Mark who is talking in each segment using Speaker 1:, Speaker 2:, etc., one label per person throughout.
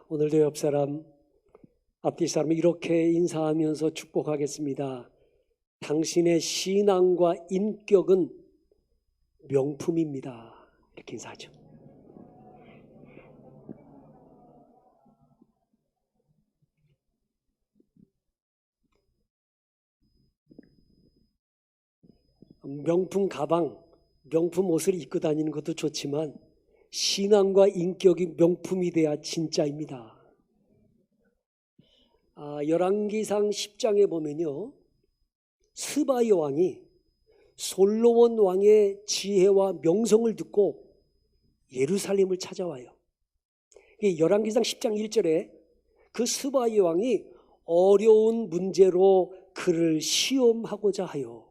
Speaker 1: 오늘도 옆 사람, 앞뒤 사람 이렇게 인사하면서 축복하겠습니다. 당신의 신앙과 인격은 명품입니다. 이렇게 인사하죠. 명품 가방, 명품 옷을 입고 다니는 것도 좋지만 신앙과 인격이 명품이 돼야 진짜입니다. 열왕기상 10장에 보면요, 스바이 왕이 솔로몬 왕의 지혜와 명성을 듣고 예루살렘을 찾아와요. 열왕기상 10장 1절에 그 스바이 왕이 어려운 문제로 그를 시험하고자 하여,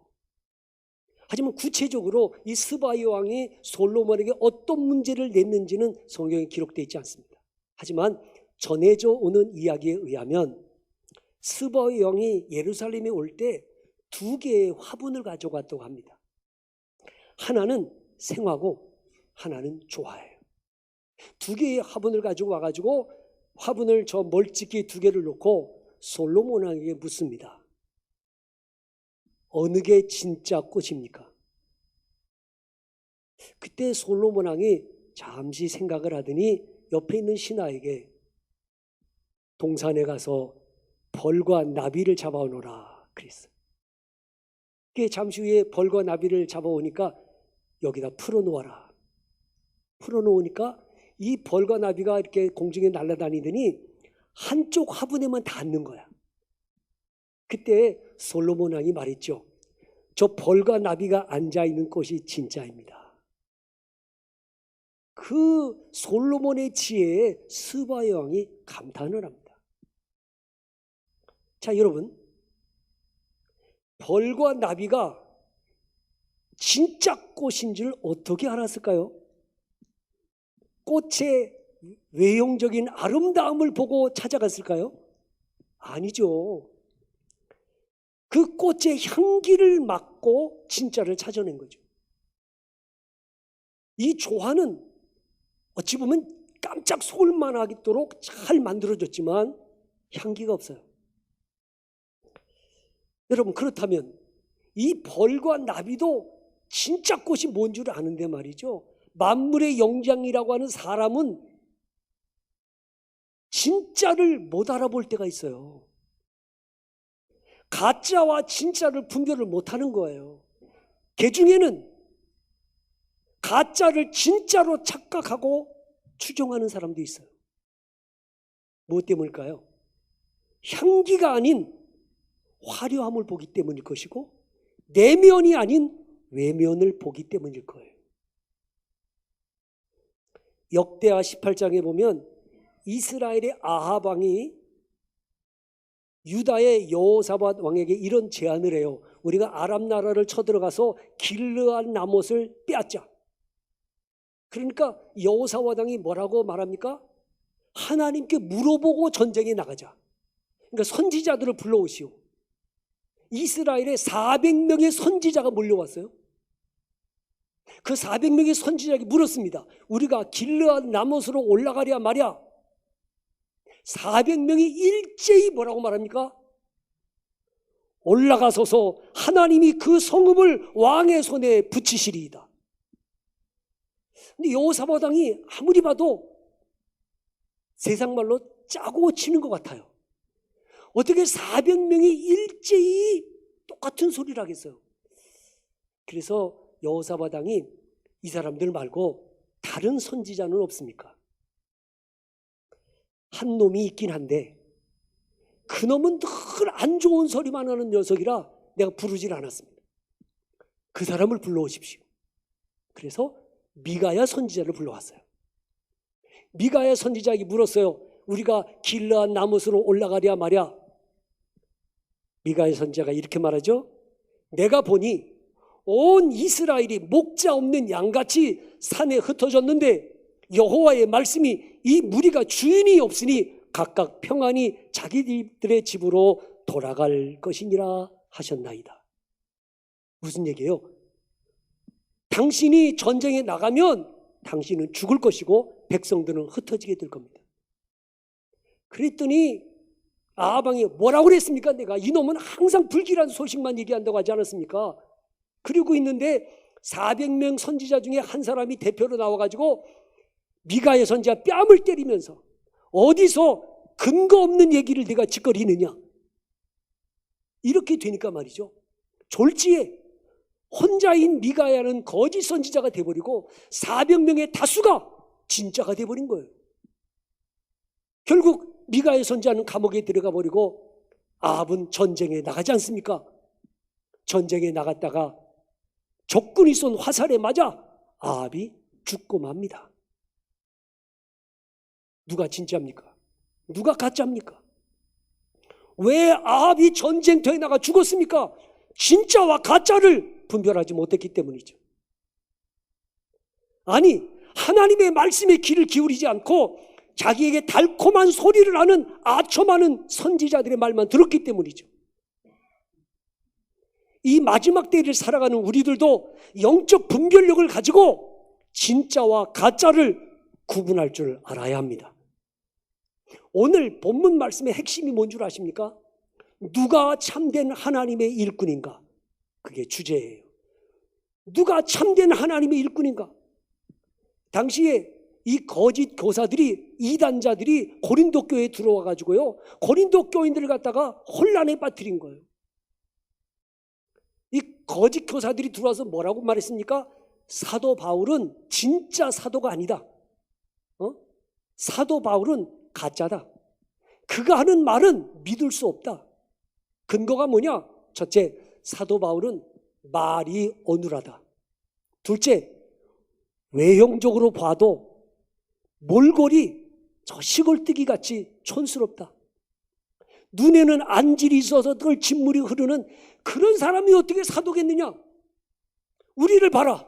Speaker 1: 하지만 구체적으로 이 스바이 왕이 솔로몬에게 어떤 문제를 냈는지는 성경에 기록되어 있지 않습니다. 하지만 전해져 오는 이야기에 의하면 스바이 왕이 예루살렘에 올 때 두 개의 화분을 가져갔다고 합니다. 하나는 생화고 하나는 조화예요. 두 개의 화분을 가지고 와가지고 화분을 저 멀찍이 두 개를 놓고 솔로몬 왕에게 묻습니다. 어느 게 진짜 꽃입니까? 그때 솔로몬 왕이 잠시 생각을 하더니 옆에 있는 신하에게 동산에 가서 벌과 나비를 잡아오너라 그랬어요. 잠시 후에 벌과 나비를 잡아오니까 여기다 풀어놓아라. 풀어놓으니까 이 벌과 나비가 이렇게 공중에 날아다니더니 한쪽 화분에만 닿는 거야. 그때 솔로몬 왕이 말했죠. 저 벌과 나비가 앉아있는 꽃이 진짜입니다. 그 솔로몬의 지혜에 스바이 왕이 감탄을 합니다. 자, 여러분, 벌과 나비가 진짜 꽃인 줄 어떻게 알았을까요? 꽃의 외형적인 아름다움을 보고 찾아갔을까요? 아니죠. 그 꽃의 향기를 맡고 진짜를 찾아낸 거죠. 이 조화는 어찌 보면 깜짝 속을만 하도록 잘 만들어졌지만 향기가 없어요. 여러분, 그렇다면 이 벌과 나비도 진짜 꽃이 뭔 줄 아는데 말이죠. 만물의 영장이라고 하는 사람은 진짜를 못 알아볼 때가 있어요. 가짜와 진짜를 분별을 못하는 거예요. 개 중에는 가짜를 진짜로 착각하고 추종하는 사람도 있어요. 무엇 때문일까요? 향기가 아닌 화려함을 보기 때문일 것이고 내면이 아닌 외면을 보기 때문일 거예요. 역대하 18장에 보면 이스라엘의 아합 왕이 유다의 여호사밧 왕에게 이런 제안을 해요. 우리가 아람 나라를 쳐들어가서 길르앗 나못을 빼앗자. 그러니까 여호사밧 왕이 뭐라고 말합니까? 하나님께 물어보고 전쟁에 나가자. 그러니까 선지자들을 불러오시오. 이스라엘에 400명의 선지자가 몰려왔어요. 그 400명의 선지자에게 물었습니다. 우리가 길르앗 나못으로 올라가랴 말이야. 400명이 일제히 뭐라고 말합니까? 올라가소서 하나님이 그 성읍을 왕의 손에 붙이시리이다. 근데 여호사밧 왕이 아무리 봐도 세상 말로 짜고 치는 것 같아요. 어떻게 400명이 일제히 똑같은 소리를 하겠어요? 그래서 여호사밧 왕이 이 사람들 말고 다른 선지자는 없습니까? 한 놈이 있긴 한데 그 놈은 늘 안 좋은 소리만 하는 녀석이라 내가 부르질 않았습니다. 그 사람을 불러오십시오. 그래서 미가야 선지자를 불러왔어요. 미가야 선지자에게 물었어요. 우리가 길르앗 나못으로 올라가랴 말이야. 미가야 선지자가 이렇게 말하죠. 내가 보니 온 이스라엘이 목자 없는 양같이 산에 흩어졌는데 여호와의 말씀이 이 무리가 주인이 없으니 각각 평안히 자기들의 집으로 돌아갈 것이니라 하셨나이다. 무슨 얘기예요? 당신이 전쟁에 나가면 당신은 죽을 것이고 백성들은 흩어지게 될 겁니다. 그랬더니 아방이 뭐라고 그랬습니까? 내가 이놈은 항상 불길한 소식만 얘기한다고 하지 않았습니까? 그러고 있는데 400명 선지자 중에 한 사람이 대표로 나와가지고 미가의 선지자 뺨을 때리면서 어디서 근거 없는 얘기를 내가 짓거리느냐, 이렇게 되니까 말이죠, 졸지에 혼자인 미가야는 거짓 선지자가 돼버리고 400명의 다수가 진짜가 돼버린 거예요. 결국 미가의 선지자는 감옥에 들어가 버리고 아합은 전쟁에 나가지 않습니까? 전쟁에 나갔다가 적군이 쏜 화살에 맞아 아합이 죽고 맙니다. 누가 진짜입니까? 누가 가짜입니까? 왜 아합이 전쟁터에 나가 죽었습니까? 진짜와 가짜를 분별하지 못했기 때문이죠. 아니, 하나님의 말씀에 귀를 기울이지 않고 자기에게 달콤한 소리를 하는 아첨하는 선지자들의 말만 들었기 때문이죠. 이 마지막 때를 살아가는 우리들도 영적 분별력을 가지고 진짜와 가짜를 구분할 줄 알아야 합니다. 오늘 본문 말씀의 핵심이 뭔 줄 아십니까? 누가 참된 하나님의 일꾼인가? 그게 주제예요. 누가 참된 하나님의 일꾼인가? 당시에 이 거짓 교사들이, 이단자들이 고린도 교회에 들어와 가지고요, 고린도 교인들을 갖다가 혼란에 빠뜨린 거예요. 이 거짓 교사들이 들어와서 뭐라고 말했습니까? 사도 바울은 진짜 사도가 아니다. 사도 바울은 가짜다. 그가 하는 말은 믿을 수 없다. 근거가 뭐냐? 첫째, 사도 바울은 말이 어눌하다. 둘째, 외형적으로 봐도 몰골이 저 시골뜨기 같이 촌스럽다. 눈에는 안질이 있어서 늘 진물이 흐르는 그런 사람이 어떻게 사도겠느냐? 우리를 봐라.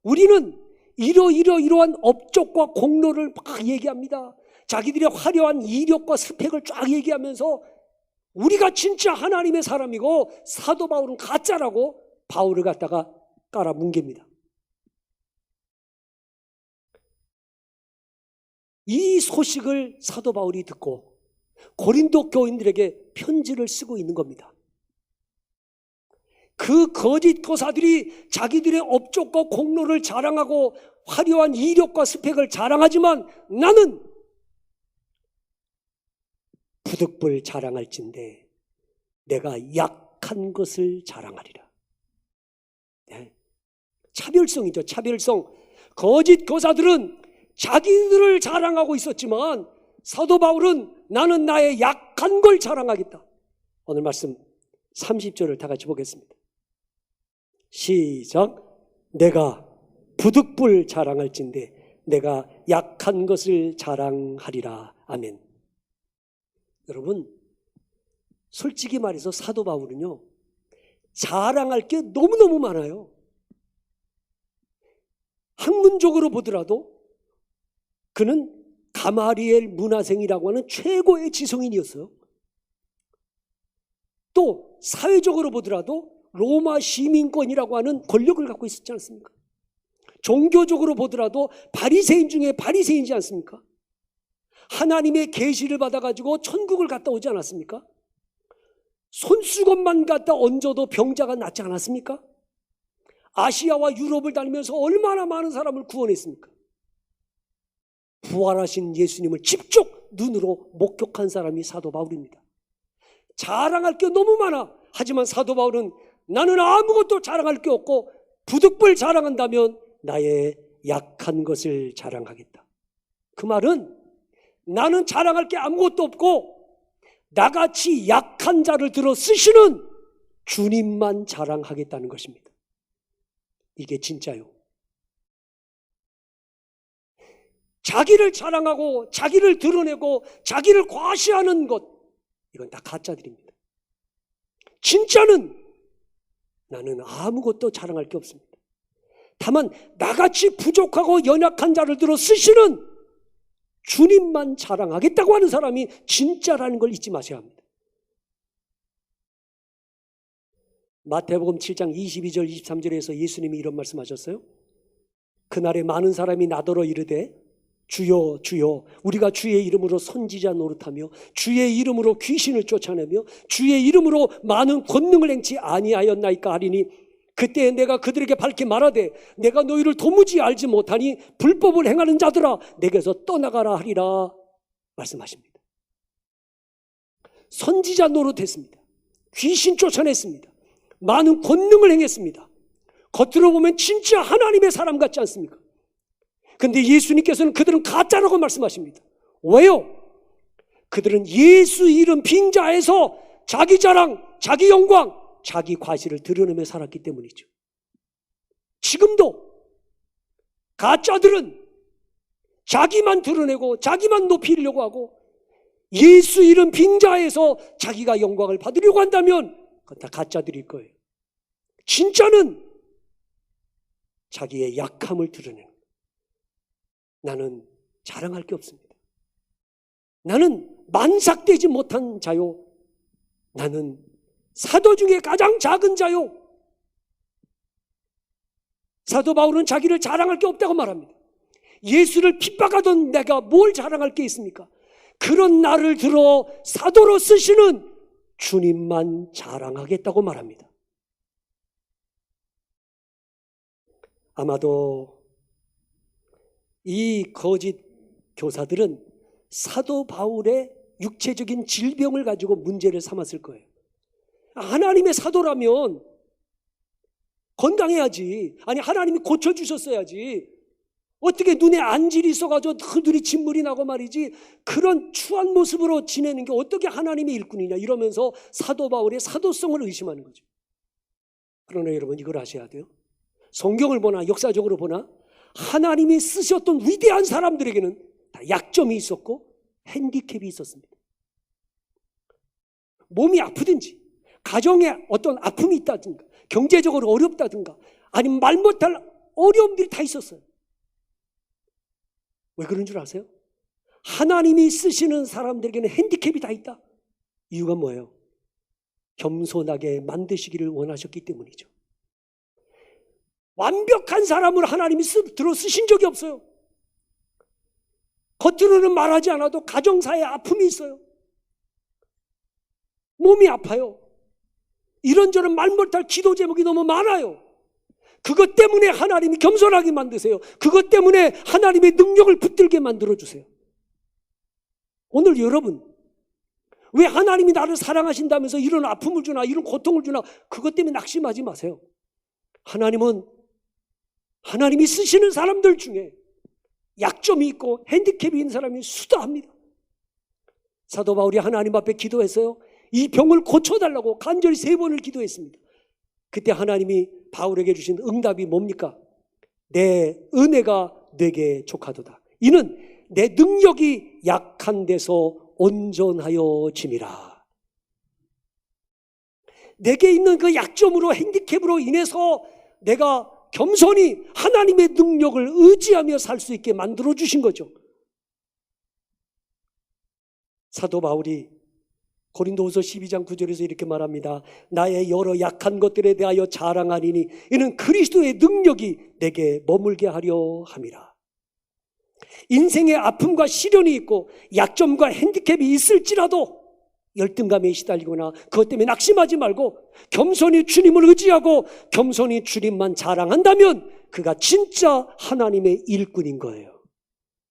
Speaker 1: 우리는 이러한 업적과 공로를 막 얘기합니다. 자기들의 화려한 이력과 스펙을 쫙 얘기하면서 우리가 진짜 하나님의 사람이고 사도 바울은 가짜라고 바울을 갖다가 깔아뭉갭니다. 이 소식을 사도 바울이 듣고 고린도 교인들에게 편지를 쓰고 있는 겁니다. 그 거짓 교사들이 자기들의 업적과 공로를 자랑하고 화려한 이력과 스펙을 자랑하지만 나는 부득불 자랑할진대 내가 약한 것을 자랑하리라. 네. 차별성이죠. 차별성. 거짓 교사들은 자기들을 자랑하고 있었지만 사도 바울은 나는 나의 약한 걸 자랑하겠다. 오늘 말씀 30절을 다 같이 보겠습니다. 시작. 내가 부득불 자랑할진대 내가 약한 것을 자랑하리라. 아멘. 여러분, 솔직히 말해서 사도 바울은요, 자랑할 게 너무너무 많아요. 학문적으로 보더라도 그는 가마리엘 문화생이라고 하는 최고의 지성인이었어요. 또 사회적으로 보더라도 로마 시민권이라고 하는 권력을 갖고 있었지 않습니까? 종교적으로 보더라도 바리새인 중에 바리새인이지 않습니까? 하나님의 계시를 받아가지고 천국을 갔다 오지 않았습니까? 손수건만 갖다 얹어도 병자가 낫지 않았습니까? 아시아와 유럽을 다니면서 얼마나 많은 사람을 구원했습니까? 부활하신 예수님을 직접 눈으로 목격한 사람이 사도 바울입니다. 자랑할 게 너무 많아. 하지만 사도 바울은 나는 아무것도 자랑할 게 없고 부득불 자랑한다면 나의 약한 것을 자랑하겠다. 그 말은 나는 자랑할 게 아무것도 없고 나같이 약한 자를 들어 쓰시는 주님만 자랑하겠다는 것입니다. 이게 진짜요. 자기를 자랑하고 자기를 드러내고 자기를 과시하는 것, 이건 다 가짜들입니다. 진짜는 나는 아무것도 자랑할 게 없습니다. 다만 나같이 부족하고 연약한 자를 들어 쓰시는 주님만 자랑하겠다고 하는 사람이 진짜라는 걸 잊지 마셔야 합니다. 마태복음 7장 22절 23절에서 예수님이 이런 말씀하셨어요. 그날에 많은 사람이 나더러 이르되 주여 주여 우리가 주의 이름으로 선지자 노릇하며 주의 이름으로 귀신을 쫓아내며 주의 이름으로 많은 권능을 행치 아니하였나이까 하리니 그때 내가 그들에게 밝히 말하되 내가 너희를 도무지 알지 못하니 불법을 행하는 자들아 내게서 떠나가라 하리라 말씀하십니다. 선지자 노릇했습니다. 귀신 쫓아냈습니다. 많은 권능을 행했습니다. 겉으로 보면 진짜 하나님의 사람 같지 않습니까? 근데 예수님께서는 그들은 가짜라고 말씀하십니다. 왜요? 그들은 예수 이름 빙자해서 자기 자랑, 자기 영광, 자기 과실을 드러내며 살았기 때문이죠. 지금도 가짜들은 자기만 드러내고 자기만 높이려고 하고 예수 이름 빙자해서 자기가 영광을 받으려고 한다면 그건 다 가짜들일 거예요. 진짜는 자기의 약함을 드러내는 거예요. 나는 자랑할 게 없습니다. 나는 만삭되지 못한 자요. 나는 사도 중에 가장 작은 자요. 사도 바울은 자기를 자랑할 게 없다고 말합니다. 예수를 핍박하던 내가 뭘 자랑할 게 있습니까? 그런 나를 들어 사도로 쓰시는 주님만 자랑하겠다고 말합니다. 아마도 이 거짓 교사들은 사도 바울의 육체적인 질병을 가지고 문제를 삼았을 거예요. 하나님의 사도라면 건강해야지. 아니 하나님이 고쳐주셨어야지. 어떻게 눈에 안질이 있어가지고 눈이 진물이 나고 말이지. 그런 추한 모습으로 지내는 게 어떻게 하나님의 일꾼이냐 이러면서 사도 바울의 사도성을 의심하는 거죠. 그러나 여러분 이걸 아셔야 돼요. 성경을 보나 역사적으로 보나 하나님이 쓰셨던 위대한 사람들에게는 다 약점이 있었고 핸디캡이 있었습니다. 몸이 아프든지 가정에 어떤 아픔이 있다든가 경제적으로 어렵다든가 아니면 말 못할 어려움들이 다 있었어요. 왜 그런 줄 아세요? 하나님이 쓰시는 사람들에게는 핸디캡이 다 있다. 이유가 뭐예요? 겸손하게 만드시기를 원하셨기 때문이죠. 완벽한 사람을 하나님이 들어 쓰신 적이 없어요. 겉으로는 말하지 않아도 가정사에 아픔이 있어요. 몸이 아파요. 이런저런 말 못할 기도 제목이 너무 많아요. 그것 때문에 하나님이 겸손하게 만드세요. 그것 때문에 하나님의 능력을 붙들게 만들어주세요. 오늘 여러분 왜 하나님이 나를 사랑하신다면서 이런 아픔을 주나 이런 고통을 주나 그것 때문에 낙심하지 마세요. 하나님은 하나님이 쓰시는 사람들 중에 약점이 있고 핸디캡이 있는 사람이 수다합니다. 사도 바울이 하나님 앞에 기도했어요. 이 병을 고쳐달라고 간절히 3번을 기도했습니다. 그때 하나님이 바울에게 주신 응답이 뭡니까? 내 은혜가 내게 족하도다. 이는 내 능력이 약한 데서 온전하여 짐이라. 내게 있는 그 약점으로 핸디캡으로 인해서 내가 겸손히 하나님의 능력을 의지하며 살 수 있게 만들어주신 거죠. 사도 바울이 고린도후서 12장 9절에서 이렇게 말합니다. 나의 여러 약한 것들에 대하여 자랑하리니 이는 그리스도의 능력이 내게 머물게 하려 함이라. 인생의 아픔과 시련이 있고 약점과 핸디캡이 있을지라도 열등감에 시달리거나 그것 때문에 낙심하지 말고 겸손히 주님을 의지하고 겸손히 주님만 자랑한다면 그가 진짜 하나님의 일꾼인 거예요.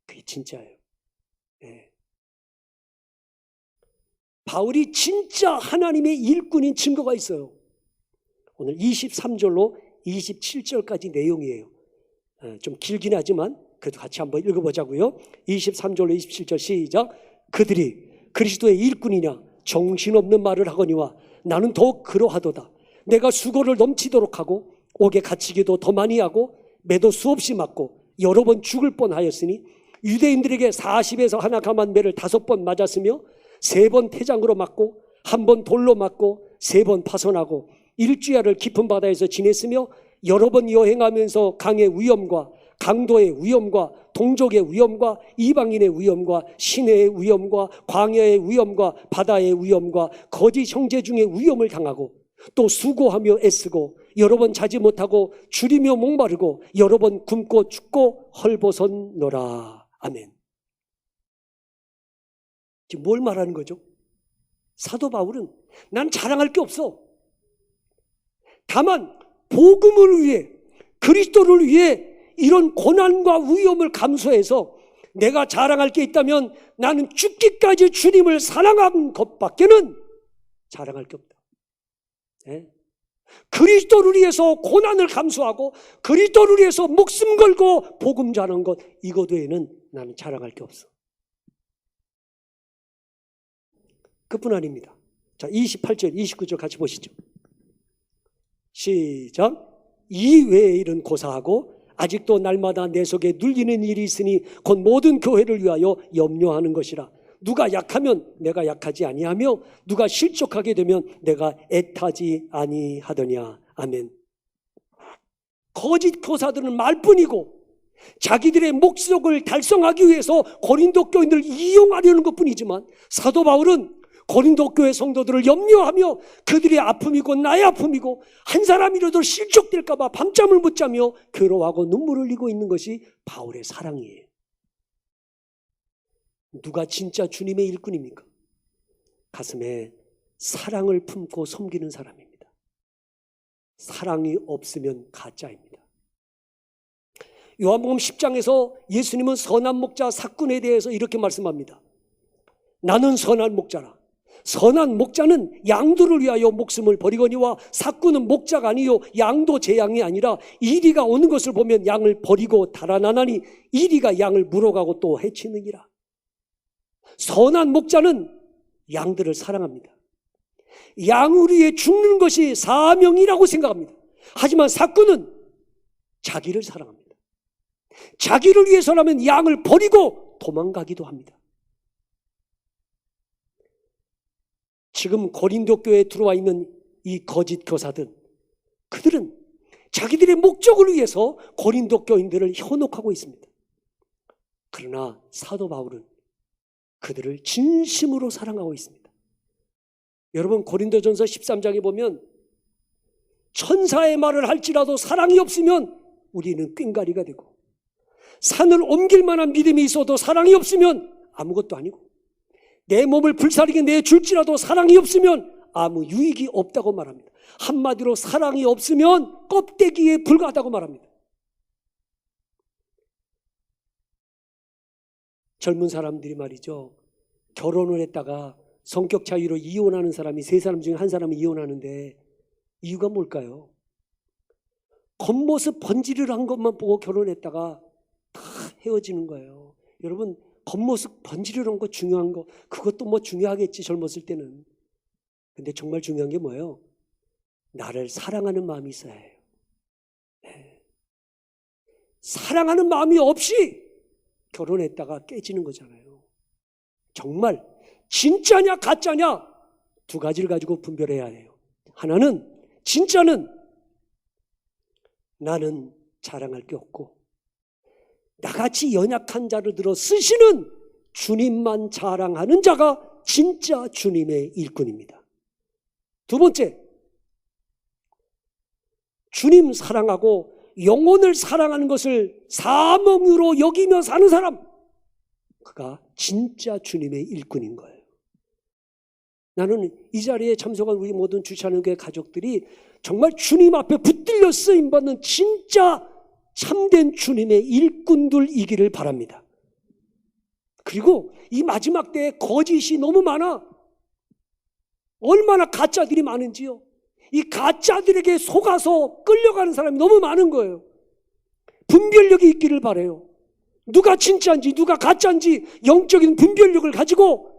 Speaker 1: 그게 진짜예요. 네. 바울이 진짜 하나님의 일꾼인 증거가 있어요. 오늘 23절로 27절까지 내용이에요. 좀 길긴 하지만 그래도 같이 한번 읽어보자고요. 23절로 27절 시작. 그들이 그리스도의 일꾼이냐 정신없는 말을 하거니와 나는 더욱 그러하도다. 내가 수고를 넘치도록 하고 옥에 갇히기도 더 많이 하고 매도 수없이 맞고 여러 번 죽을 뻔하였으니 유대인들에게 40에서 하나 감한 매를 5번 맞았으며 3번 태장으로 맞고 1번 돌로 맞고 3번 파손하고 일주야를 깊은 바다에서 지냈으며 여러 번 여행하면서 강의 위험과 강도의 위험과 동족의 위험과 이방인의 위험과 시내의 위험과 광야의 위험과 바다의 위험과 거짓 형제 중에 위험을 당하고 또 수고하며 애쓰고 여러 번 자지 못하고 줄이며 목마르고 여러 번 굶고 죽고 헐벗었노라. 아멘. 지금 뭘 말하는 거죠? 사도 바울은 난 자랑할 게 없어. 다만 복음을 위해, 그리스도를 위해 이런 고난과 위험을 감수해서 내가 자랑할 게 있다면 나는 죽기까지 주님을 사랑한 것밖에는 자랑할 게 없다. 네? 그리스도를 위해서 고난을 감수하고 그리스도를 위해서 목숨 걸고 복음 전하는 것, 이것 외에는 나는 자랑할 게 없어. 그뿐 아닙니다. 자, 28절, 29절 같이 보시죠. 시작. 이 외의 일은 고사하고 아직도 날마다 내 속에 눌리는 일이 있으니 곧 모든 교회를 위하여 염려하는 것이라. 누가 약하면 내가 약하지 아니하며 누가 실족하게 되면 내가 애타지 아니하더냐. 아멘. 거짓 교사들은 말뿐이고 자기들의 목적을 달성하기 위해서 고린도 교인들을 이용하려는 것뿐이지만 사도 바울은 고린도 교회 성도들을 염려하며 그들의 아픔이고 나의 아픔이고 한 사람이라도 실족될까 봐 밤잠을 못 자며 괴로워하고 눈물을 흘리고 있는 것이 바울의 사랑이에요. 누가 진짜 주님의 일꾼입니까? 가슴에 사랑을 품고 섬기는 사람입니다. 사랑이 없으면 가짜입니다. 요한복음 10장에서 예수님은 선한 목자 삭군에 대해서 이렇게 말씀합니다. 나는 선한 목자라. 선한 목자는 양들을 위하여 목숨을 버리거니와 삭군은 목자가 아니요 양도 제 양이 아니라 이리가 오는 것을 보면 양을 버리고 달아나나니 이리가 양을 물어가고 또 해치느니라. 선한 목자는 양들을 사랑합니다. 양을 위해 죽는 것이 사명이라고 생각합니다. 하지만 삭군은 자기를 사랑합니다. 자기를 위해서라면 양을 버리고 도망가기도 합니다. 지금 고린도 교회에 들어와 있는 이 거짓 교사들, 그들은 자기들의 목적을 위해서 고린도 교인들을 현혹하고 있습니다. 그러나 사도 바울은 그들을 진심으로 사랑하고 있습니다. 여러분 고린도전서 13장에 보면 천사의 말을 할지라도 사랑이 없으면 우리는 꽹가리가 되고 산을 옮길 만한 믿음이 있어도 사랑이 없으면 아무것도 아니고 내 몸을 불사르게 내줄지라도 사랑이 없으면 아무 유익이 없다고 말합니다. 한마디로 사랑이 없으면 껍데기에 불과하다고 말합니다. 젊은 사람들이 말이죠, 결혼을 했다가 성격 차이로 이혼하는 사람이 3사람 중에 1사람이 이혼하는데 이유가 뭘까요? 겉모습 번지르르한 것만 보고 결혼했다가 다 헤어지는 거예요. 여러분 겉모습 번지르르한 거 중요한 거, 그것도 뭐 중요하겠지 젊었을 때는. 근데 정말 중요한 게 뭐예요? 나를 사랑하는 마음이 있어야 해요. 네. 사랑하는 마음이 없이 결혼했다가 깨지는 거잖아요. 정말 진짜냐 가짜냐 2가지를 가지고 분별해야 해요. 하나는 진짜는 나는 자랑할 게 없고 나같이 연약한 자를 들어 쓰시는 주님만 자랑하는 자가 진짜 주님의 일꾼입니다. 2번째, 주님 사랑하고 영혼을 사랑하는 것을 사명으로 여기며 사는 사람, 그가 진짜 주님의 일꾼인 거예요. 나는 이 자리에 참석한 우리 모든 주차하는교회 가족들이 정말 주님 앞에 붙들려 쓰임받는 진짜 참된 주님의 일꾼들이기를 바랍니다. 그리고 이 마지막 때에 거짓이 너무 많아. 얼마나 가짜들이 많은지요. 이 가짜들에게 속아서 끌려가는 사람이 너무 많은 거예요. 분별력이 있기를 바라요. 누가 진짜인지 누가 가짜인지 영적인 분별력을 가지고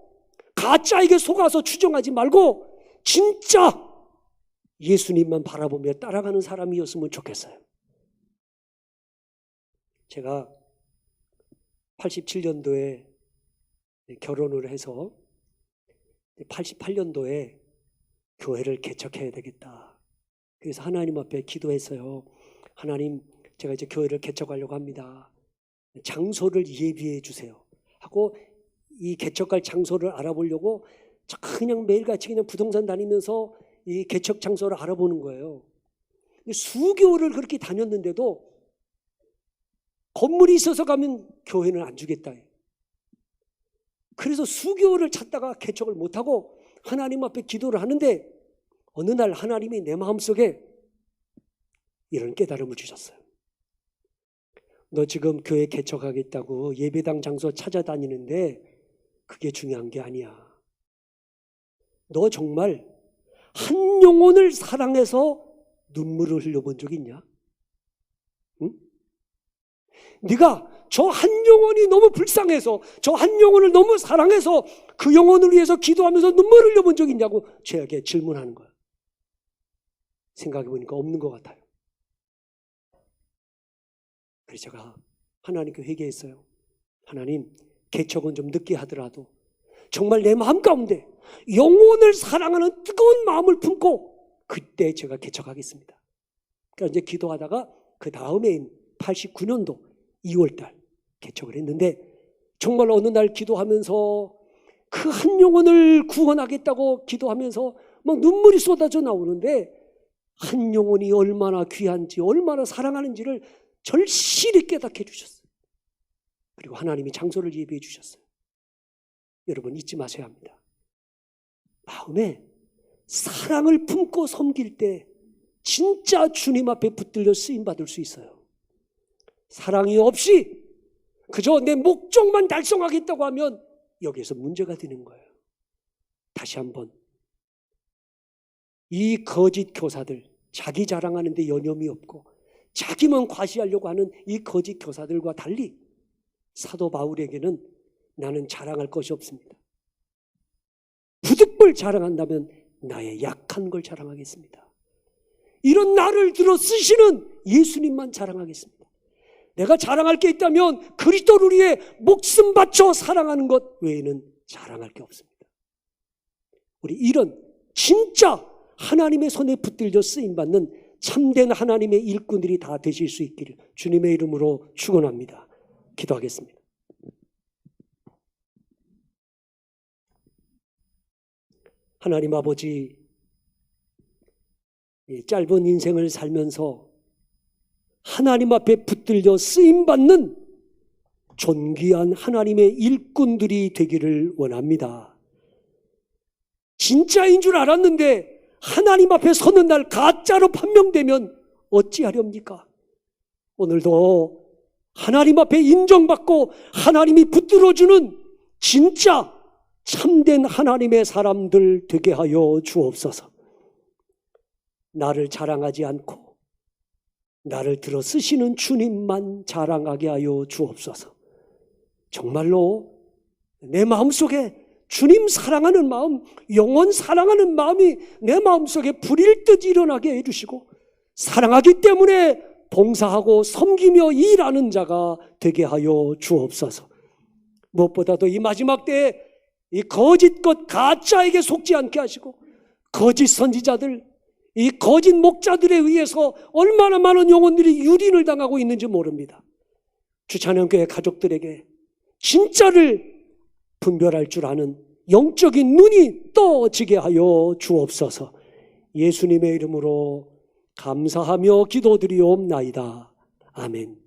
Speaker 1: 가짜에게 속아서 추종하지 말고 진짜 예수님만 바라보며 따라가는 사람이었으면 좋겠어요. 제가 87년도에 결혼을 해서 88년도에 교회를 개척해야 되겠다. 그래서 하나님 앞에 기도했어요. 하나님, 제가 이제 교회를 개척하려고 합니다. 장소를 예비해 주세요. 하고 이 개척할 장소를 알아보려고 그냥 매일같이 그냥 부동산 다니면서 이 개척 장소를 알아보는 거예요. 수개월을 그렇게 다녔는데도 건물이 있어서 가면 교회는 안 주겠다. 그래서 수개월을 찾다가 개척을 못하고 하나님 앞에 기도를 하는데 어느 날 하나님이 내 마음속에 이런 깨달음을 주셨어요. 너 지금 교회 개척하겠다고 예배당 장소 찾아다니는데 그게 중요한 게 아니야. 너 정말 한 영혼을 사랑해서 눈물을 흘려본 적 있냐? 응? 네가 저 한 영혼이 너무 불쌍해서 저 한 영혼을 너무 사랑해서 그 영혼을 위해서 기도하면서 눈물을 흘려본 적 있냐고 저에게 질문하는 거야. 생각해 보니까 없는 것 같아요. 그래서 제가 하나님께 회개했어요. 하나님, 개척은 좀 늦게 하더라도 정말 내 마음 가운데 영혼을 사랑하는 뜨거운 마음을 품고 그때 제가 개척하겠습니다. 그러니까 이제 기도하다가 그 다음해인 89년도 2월달 개척을 했는데 정말 어느 날 기도하면서 그 한 영혼을 구원하겠다고 기도하면서 막 눈물이 쏟아져 나오는데 한 영혼이 얼마나 귀한지 얼마나 사랑하는지를 절실히 깨닫게 해주셨어요. 그리고 하나님이 장소를 예비해 주셨어요. 여러분 잊지 마셔야 합니다. 마음에 사랑을 품고 섬길 때 진짜 주님 앞에 붙들려 쓰임받을 수 있어요. 사랑이 없이 그저 내 목적만 달성하겠다고 하면 여기에서 문제가 되는 거예요. 다시 한번 이 거짓 교사들, 자기 자랑하는 데 여념이 없고 자기만 과시하려고 하는 이 거짓 교사들과 달리 사도 바울에게는 나는 자랑할 것이 없습니다. 부득불 자랑한다면 나의 약한 걸 자랑하겠습니다. 이런 나를 들어 쓰시는 예수님만 자랑하겠습니다. 내가 자랑할 게 있다면 그리스도를 위해 목숨 바쳐 사랑하는 것 외에는 자랑할 게 없습니다. 우리 이런 진짜 하나님의 손에 붙들려 쓰임받는 참된 하나님의 일꾼들이 다 되실 수 있기를 주님의 이름으로 축원합니다. 기도하겠습니다. 하나님 아버지, 짧은 인생을 살면서 하나님 앞에 붙들려 쓰임받는 존귀한 하나님의 일꾼들이 되기를 원합니다. 진짜인 줄 알았는데 하나님 앞에 서는 날 가짜로 판명되면 어찌하렵니까? 오늘도 하나님 앞에 인정받고 하나님이 붙들어주는 진짜 참된 하나님의 사람들 되게 하여 주옵소서. 나를 자랑하지 않고 나를 들어 쓰시는 주님만 자랑하게 하여 주옵소서. 정말로 내 마음속에 주님 사랑하는 마음, 영혼 사랑하는 마음이 내 마음속에 불일 듯 일어나게 해주시고 사랑하기 때문에 봉사하고 섬기며 일하는 자가 되게 하여 주옵소서. 무엇보다도 이 마지막 때에 이 거짓 것 가짜에게 속지 않게 하시고 거짓 선지자들, 이 거짓 목자들에 의해서 얼마나 많은 영혼들이 유린을 당하고 있는지 모릅니다. 주찬영교회 가족들에게 진짜를 분별할 줄 아는 영적인 눈이 떠지게 하여 주옵소서. 예수님의 이름으로 감사하며 기도드리옵나이다. 아멘.